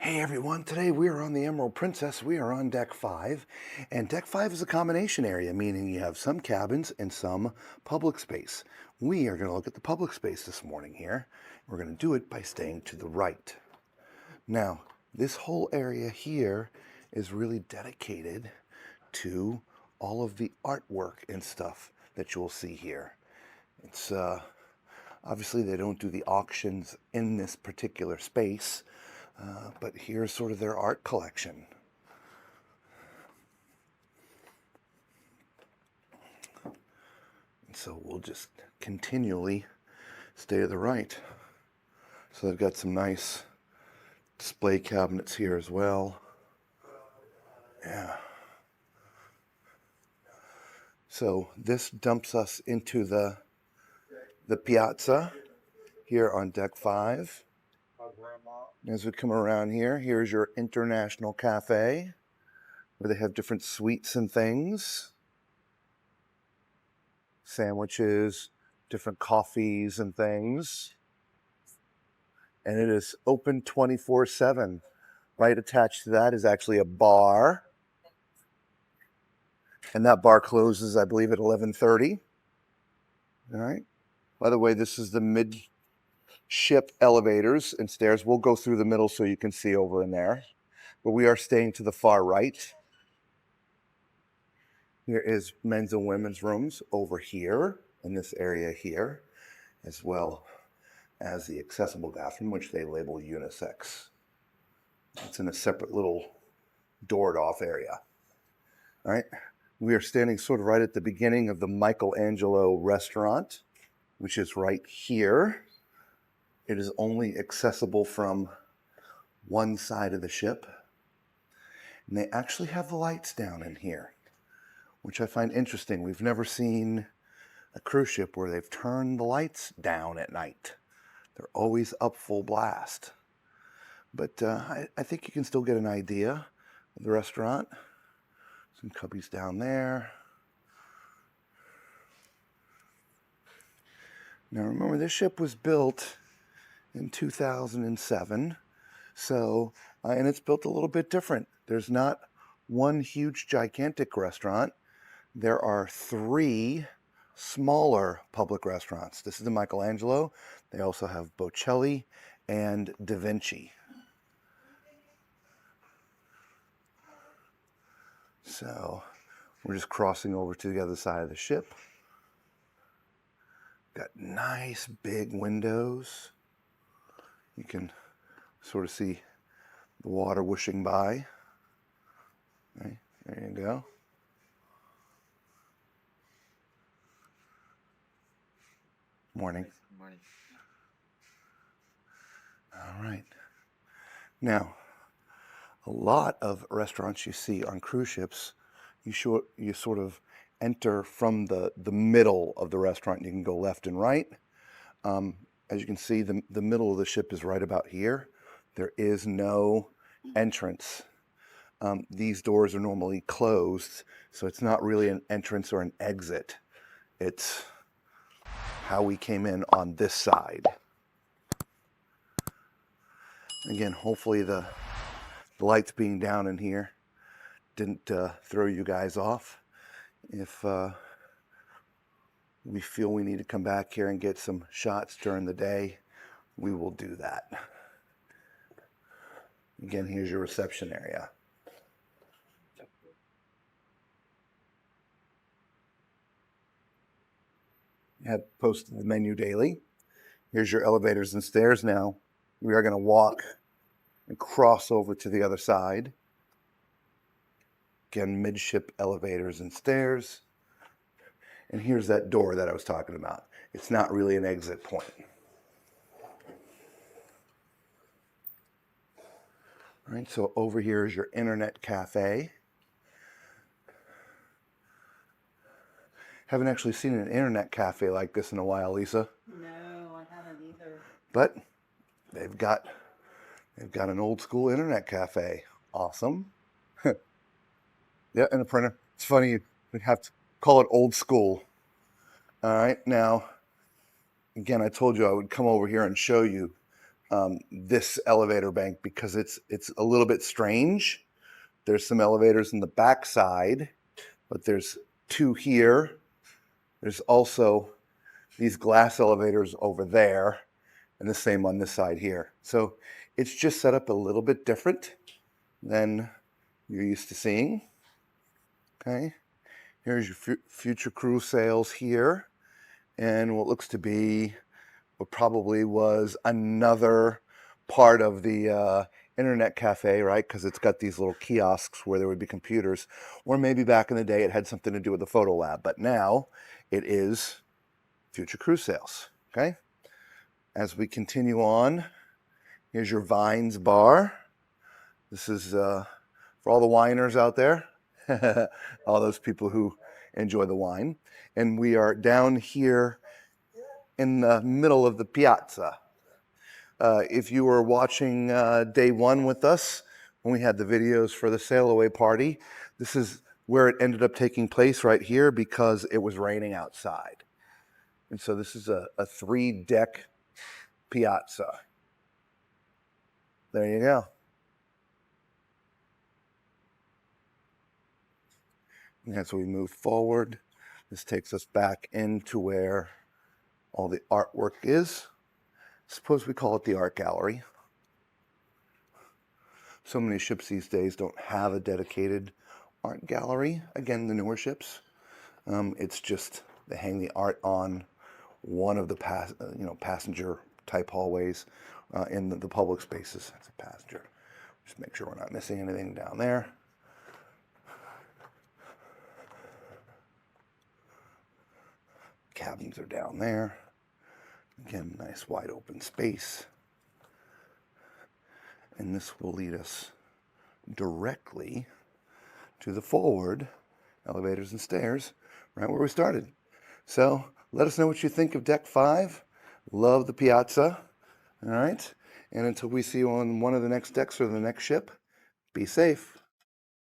Hey everyone, today we are on the Emerald Princess. We are on deck 5, and deck 5 is a combination area, meaning you have some cabins and some public space. We are going to look at the public space this morning here. We're going to do it by staying to the right. Now, this whole area here is really dedicated to all of the artwork and stuff that you'll see here. It's obviously they don't do the auctions in this particular space. But here's sort of their art collection. And so we'll just continually stay to the right. So they've got some nice display cabinets here as well. Yeah. So this dumps us into the Piazza here on deck 5. As we come around here, here's your International Cafe, where they have different sweets and things, sandwiches, different coffees and things. And it is open 24/7. Right attached to that is actually a bar. And that bar closes, I believe, at 11:30. All right. By the way, this is the midship elevators and stairs. We'll go through the middle so you can see over in there. But we are staying to the far right. Here is men's and women's rooms over here in this area here, as well as the accessible bathroom, which they label unisex. It's in a separate little doored off area. All right. We are standing sort of right at the beginning of the Michelangelo restaurant, which is right here. It is only accessible from one side of the ship. And they actually have the lights down in here, which I find interesting. We've never seen a cruise ship where they've turned the lights down at night. They're always up full blast. But I think you can still get an idea of the restaurant. Some cubbies down there. Now remember, this ship was built in 2007. So, and it's built a little bit different. There's not one huge, gigantic restaurant. There are 3 smaller public restaurants. This is the Michelangelo. They also have Bocelli and Da Vinci. So we're just crossing over to the other side of the ship. Got nice big windows. You can sort of see the water whooshing by. Right, there you go. Morning. Morning. All right. Now, a lot of restaurants you see on cruise ships, you sort of enter from the middle of the restaurant. You can go left and right. As you can see, the middle of the ship is right about here. There is no entrance. These doors are normally closed, so it's not really an entrance or an exit. It's how we came in on this side. Again, hopefully the lights being down in here didn't throw you guys off. If we feel we need to come back here and get some shots during the day, we will do that. Again, here's your reception area. You have posted the menu daily. Here's your elevators and stairs now. We are going to walk and cross over to the other side. Again, midship elevators and stairs. And here's that door that I was talking about. It's not really an exit point. All right, so over here is your internet cafe. Haven't actually seen an internet cafe like this in a while, Lisa. No, I haven't either. But they've got an old school internet cafe. Awesome. Yeah, and a printer. It's funny we have to call it old school. All right, now, again, I told you I would come over here and show you this elevator bank because it's a little bit strange. There's some elevators in the back side, but there's two here. There's also these glass elevators over there, and the same on this side here. So it's just set up a little bit different than you're used to seeing. Okay, here's your future cruise sails here, and what looks to be what probably was another part of the internet cafe, right? Because it's got these little kiosks where there would be computers, or maybe back in the day it had something to do with the photo lab, but now it is future cruise sails. Okay, as we continue on, here's your Vines bar. This is for all the winers out there, all those people who enjoy the wine. And we are down here in the middle of the Piazza. If you were watching day one with us, when we had the videos for the sail away party, this is where it ended up taking place right here because it was raining outside. And so this is a 3-deck Piazza. There you go. And as we move forward, this takes us back into where all the artwork is. Suppose we call it the art gallery. So many ships these days don't have a dedicated art gallery. Again, the newer ships, it's just they hang the art on one of the passenger type hallways in the public spaces. That's a passenger. Just make sure we're not missing anything down there. Cabins are down there. Again, nice wide open space. And this will lead us directly to the forward elevators and stairs, right where we started. So let us know what you think of Deck 5. Love the Piazza. All right. And until we see you on one of the next decks or the next ship, be safe.